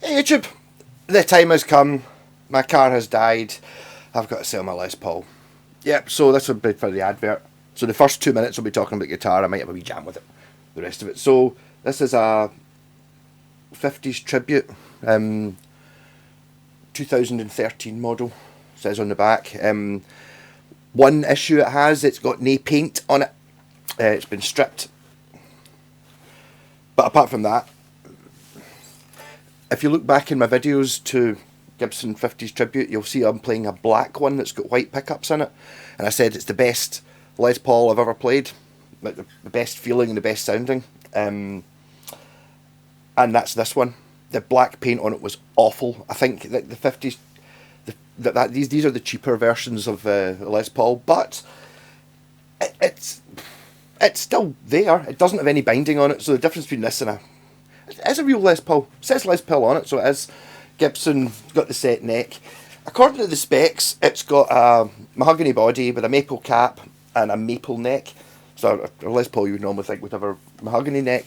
Hey YouTube, the time has come, my car has died, I've got to sell my Les Paul. Yep, so this will be for the advert. So the first 2 minutes will be talking about guitar, I might have a wee jam with it, the rest of it. So this is a 50s tribute, 2013 model, says on the back. One issue it has, it's got no paint on it, it's been stripped. But apart from that, if you look back in my videos to Gibson 50s Tribute, you'll see I'm playing a black one that's got white pickups in it. And I said it's the best Les Paul I've ever played. Like the best feeling and the best sounding. And that's this one. The black paint on it was awful. I think that the 50s, these are the cheaper versions of Les Paul, but it's still there. It doesn't have any binding on it, so the difference between this and it is a real Les Paul. It says Les Paul on it, so it is. Gibson got the set neck. According to the specs, it's got a mahogany body with a maple cap and a maple neck. So a Les Paul you would normally think would have a mahogany neck.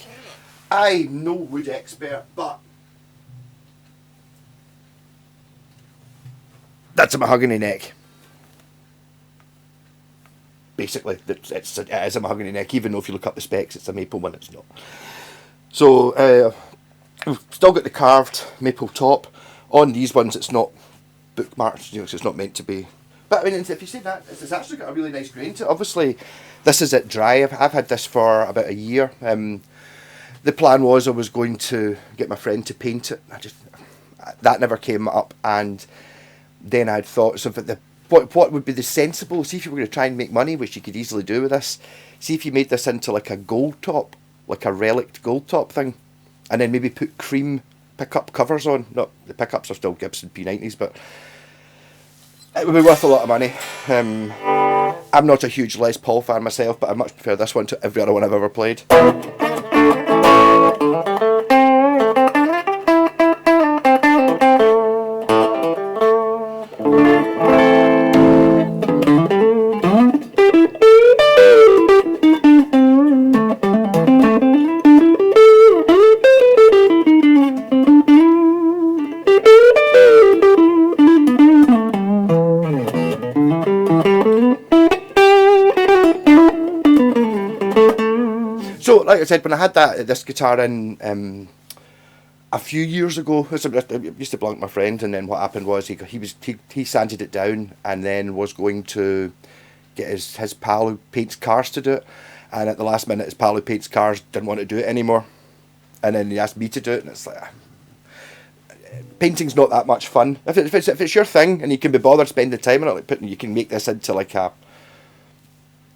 I'm no wood expert, but that's a mahogany neck. Basically, it is a mahogany neck, even though if you look up the specs, it's a maple one, it's not. So, we've still got the carved maple top. On these ones, it's not bookmarked, so it's not meant to be. But I mean, if you say that, it's actually got a really nice grain to it. Obviously, this is it dry. I've had this for about a year. The plan was I was going to get my friend to paint it. That never came up, and then I had thoughts of it. What would be the sensible? See if you were going to try and make money, which you could easily do with this. See if you made this into like a gold top, like a relic gold top thing, and then maybe put cream pickup covers on. Not the pickups are still Gibson P90s, but it would be worth a lot of money. I'm not a huge Les Paul fan myself, but I much prefer this one to every other one I've ever played. So, like I said, when I had this guitar in a few years ago, I used to belong to my friend, and then what happened was he sanded it down and then was going to get his pal who paints cars to do it, and at the last minute his pal who paints cars didn't want to do it anymore, and then he asked me to do it, and it's like, painting's not that much fun. If it's your thing and you can be bothered spending time on it, like you can make this into like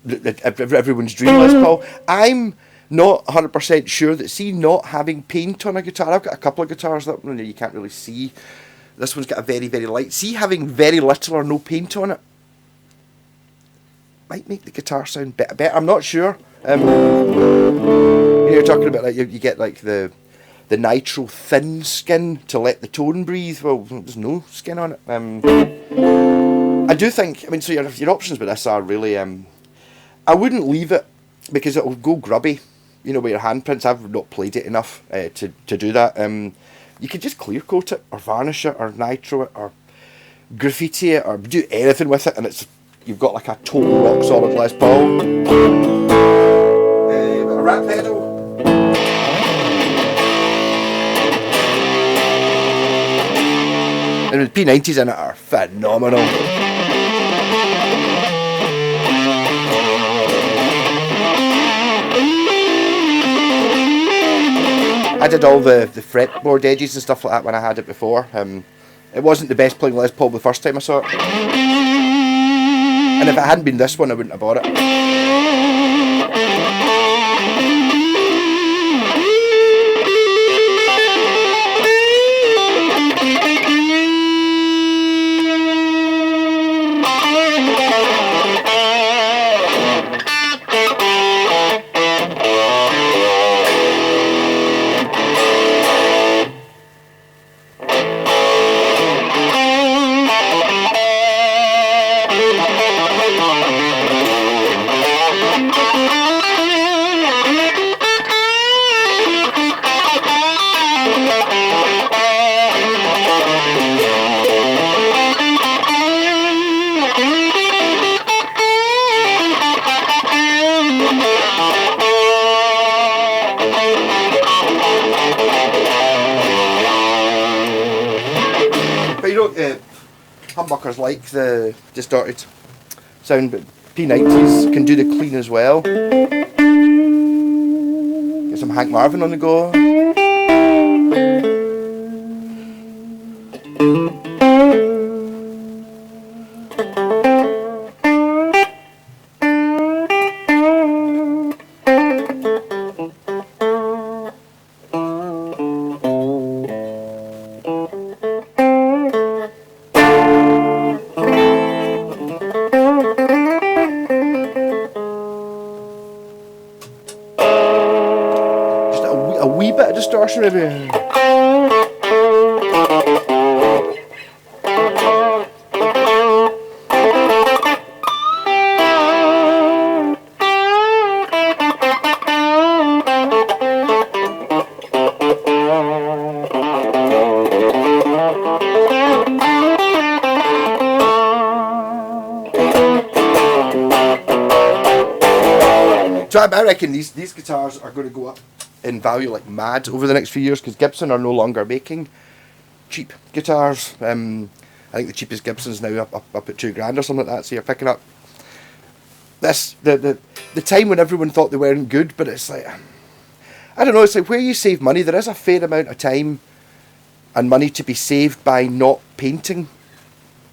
everyone's dream Les Paul. I'm not 100% sure that, see, not having paint on a guitar, I've got a couple of guitars that you can't really see. This one's got a very, very light. See, having very little or no paint on it might make the guitar sound better. I'm not sure. You're talking about like you get like the nitro thin skin to let the tone breathe. Well, there's no skin on it. I do think, I mean, so your options with this are really, I wouldn't leave it because it'll go grubby, you know, with your handprints. I've not played it enough to do that. You could just clear coat it, or varnish it, or nitro it, or graffiti it, or do anything with it, and you've got like a total rock solid Les Paul. A rat pedal. And the P90s in it are phenomenal. I did all the fretboard edges and stuff like that when I had it before. It wasn't the best playing Les Paul the first time I saw it. And if it hadn't been this one, I wouldn't have bought it. you know, humbuckers like the distorted sound, but P90s can do the clean as well. Get some Hank Marvin on the go. A wee bit of distortion maybe. So I reckon these guitars are going to go up in value like mad over the next few years because Gibson are no longer making cheap guitars. I think the cheapest Gibson's now up at $2,000 or something like that. So you're picking up this the time when everyone thought they weren't good, but it's like, I don't know. It's like where you save money. There is a fair amount of time and money to be saved by not painting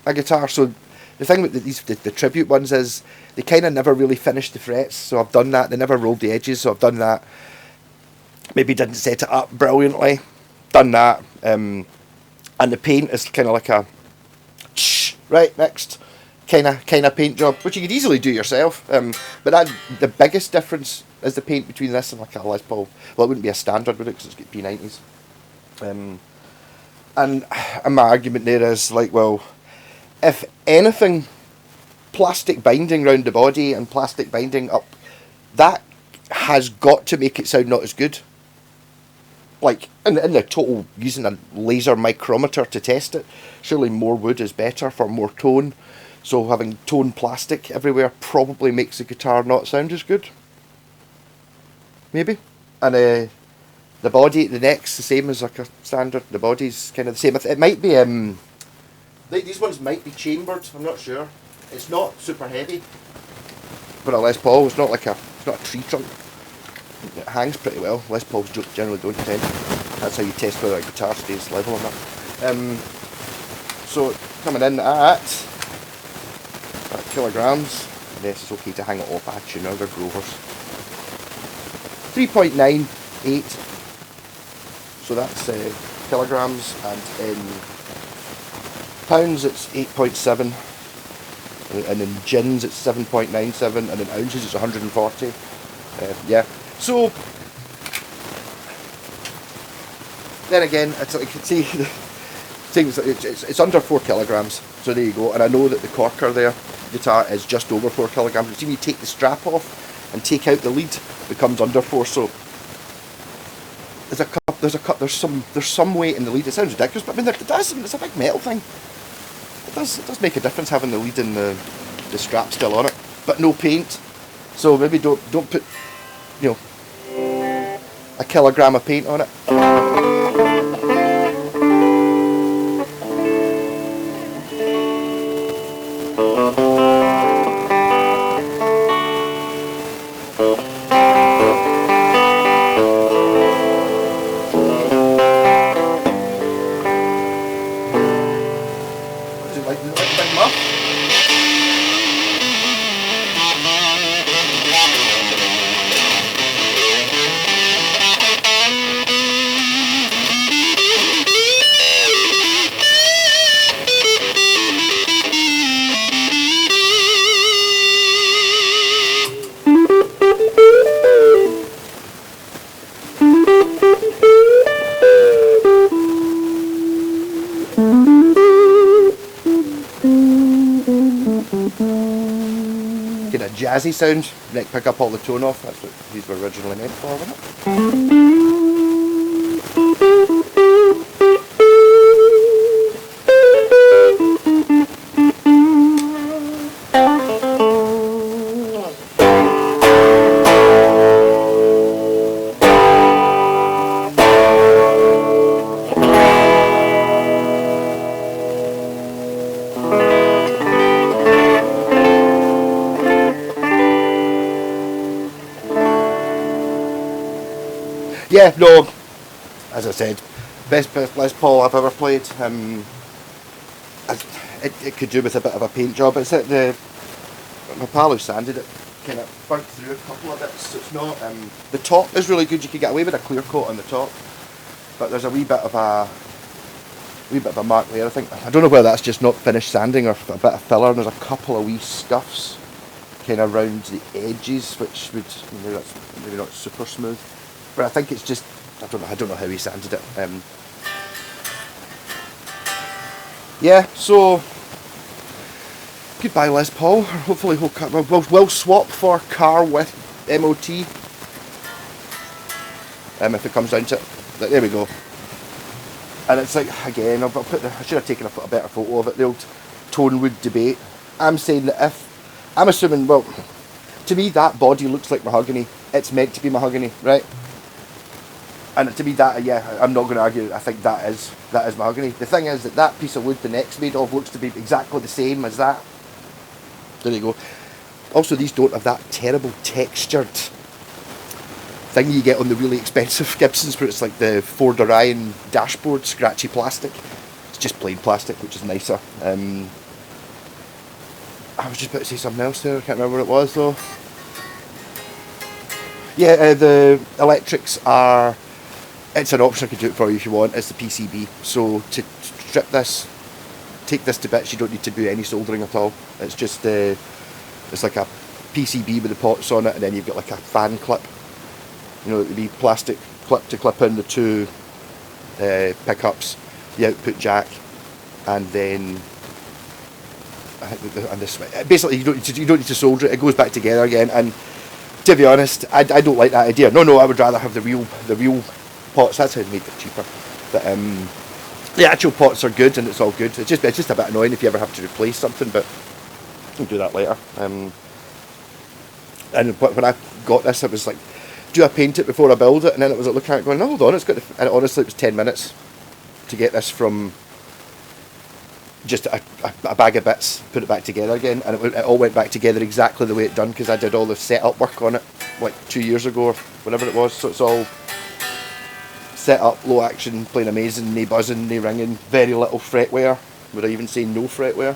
a guitar. So the thing with the tribute ones is they kind of never really finished the frets, so I've done that. They never rolled the edges, so I've done that. Maybe didn't set it up brilliantly, done that. And the paint is kind of like a right next kind of paint job, which you could easily do yourself. But the biggest difference is the paint between this and like a Les Paul. Well, it wouldn't be a standard, would it? Because it's got P90s. And my argument there is like, well, if anything, plastic binding round the body and plastic binding up, that has got to make it sound not as good. Like, in the total, using a laser micrometer to test it, surely more wood is better for more tone. So having tone plastic everywhere probably makes the guitar not sound as good. Maybe. And the body, the neck's the same as like a standard. The body's kind of the same. It might be, these ones might be chambered, I'm not sure. It's not super heavy for a Les Paul. It's not like it's not a tree trunk. It hangs pretty well. Les Pauls generally don't tend. That's how you test whether a guitar stays level or not. So coming in at kilograms. Yes, it's okay to hang it off a tuner. They're Grovers. 3.98. So that's kilograms, and in pounds it's 8.7. And in gins it's 7.97, and in ounces it's 140. Yeah. So then again, it's like, see, it's under 4 kilograms. So there you go. And I know that the corker there, guitar, is just over 4 kilograms. But see, when you take the strap off and take out the lead, it becomes under 4. So there's some weight in the lead. It sounds ridiculous, but I mean, it's a big metal thing. It does make a difference having the lead and the strap still on it, but no paint. So maybe don't put, you know, a kilogram of paint on it. Get a jazzy sound, neck pick up all the tone off. That's what these were originally meant for, wasn't it? yeah, no, as I said, best Les Paul I've ever played. It could do with a bit of a paint job. It's at my pal who sanded it kind of burnt through a couple of bits, so it's not. The top is really good. You could get away with a clear coat on the top, but there's a wee bit of a mark there. I think I don't know whether that's just not finished sanding or a bit of filler. And there's a couple of wee scuffs kind of around the edges, which would maybe not super smooth. But I think it's just I don't know how he sanded it. Yeah, so goodbye Les Paul. Hopefully we'll swap for car with MOT if it comes down to it. But there we go. And it's like, again, I should have taken a better photo of it, the old Tonewood debate. I'm saying that I'm assuming, well, to me that body looks like mahogany. It's meant to be mahogany, right? And to me that, yeah, I'm not going to argue, I think that is mahogany. The thing is that piece of wood the neck's made of looks to be exactly the same as that. There you go. Also, these don't have that terrible textured thing you get on the really expensive Gibsons, where it's like the Ford Orion dashboard, scratchy plastic. It's just plain plastic, which is nicer. I was just about to say something else there, I can't remember what it was though. Yeah, the electrics are, it's an option, I could do it for you if you want, it's the PCB. So to strip this, take this to bits, you don't need to do any soldering at all. It's just, it's like a PCB with the pots on it, and then you've got like a fan clip. You know, it would be plastic clip to clip in the two pickups, the output jack, and then and this. Basically, you don't need to solder it. It goes back together again. And to be honest, I don't like that idea. No, I would rather have the real pots. That's how they make it cheaper. But the actual pots are good, and it's all good. It's just a bit annoying if you ever have to replace something, but we'll do that later. And when I got this, it was like, do I paint it before I build it? And then it was like looking at it going, no, hold on, it's got and honestly it was 10 minutes to get this from just a bag of bits, put it back together again, and it all went back together exactly the way it done, because I did all the setup work on it like 2 years ago or whatever it was. So it's all set up, low action, playing amazing, no buzzing, no ringing, very little fretwear. Would I even say no fretwear?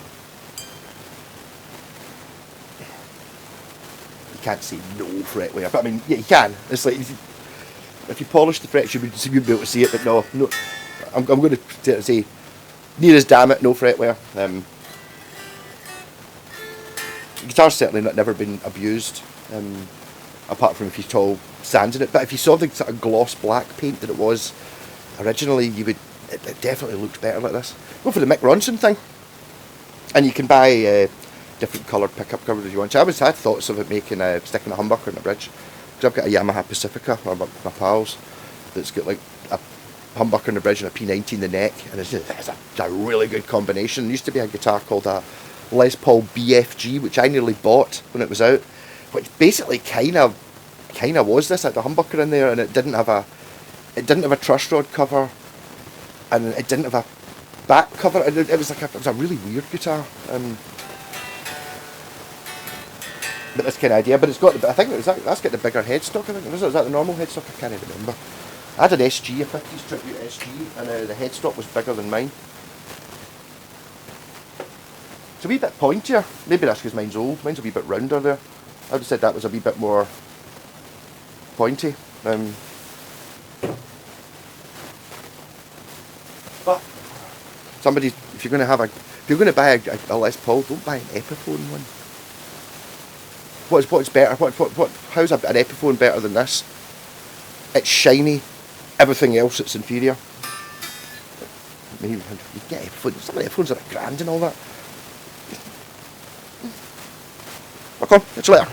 Can't say no fretwear, but I mean, yeah, you can. It's like if you polish the frets, you'd be able to see it. But no, I'm going to say near as damn it, no fretwear. The guitar's certainly never been abused, apart from if you saw sands in it. But if you saw the sort of gloss black paint that it was originally, it definitely looked better like this. Go for the Mick Ronson thing, and you can buy different coloured pickup covers if you want to. I had thoughts of it making sticking a humbucker in the bridge, because I've got a Yamaha Pacifica, or my pals, that's got like a humbucker in the bridge and a P90 in the neck, and it's a really good combination. There used to be a guitar called a Les Paul BFG, which I nearly bought when it was out, which basically kind of was this. It had a humbucker in there, and it didn't have a truss rod cover, and it didn't have a back cover. It was a really weird guitar. But this kind of idea, but it's got I think that's got the bigger headstock. I think is that the normal headstock? I can't even remember. I had an SG, a 50s tribute SG, and the headstock was bigger than mine. It's a wee bit pointier. Maybe that's because mine's old. Mine's a wee bit rounder there. I would have said that was a wee bit more pointy. But somebody, if you're going to buy a Les Paul, don't buy an Epiphone one. What's better? How's an Epiphone better than this? It's shiny. Everything else, it's inferior. I mean, you get Epiphones. Some of the Epiphones are $1,000 and all that. Okay, catch you later.